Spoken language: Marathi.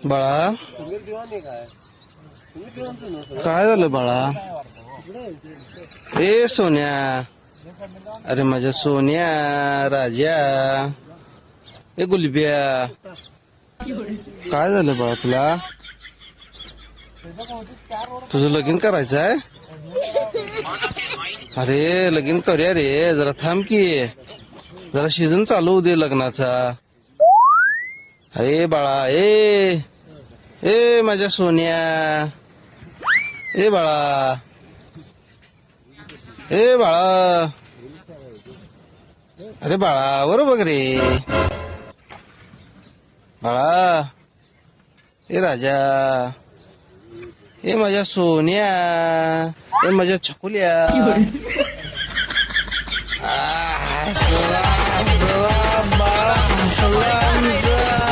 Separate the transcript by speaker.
Speaker 1: बाळा काय झालं बाळा? ए सोन्या, अरे माझ्या सोन्या राजा, ए गुलब्या, काय झालं बाळा तुला? तुझं लगीन करायचं आहे? अरे लगीन करूया रे, जरा थांब की, जरा सीझन चालू होऊ दे लग्नाचा. अरे बाळा, ए माझ्या सोन्या, ए बाळा, ए बाळा, अरे बाळा बरोबर रे बाळा, ए राजा, ए माझ्या सोन्या, ए माझ्या छकुल्या.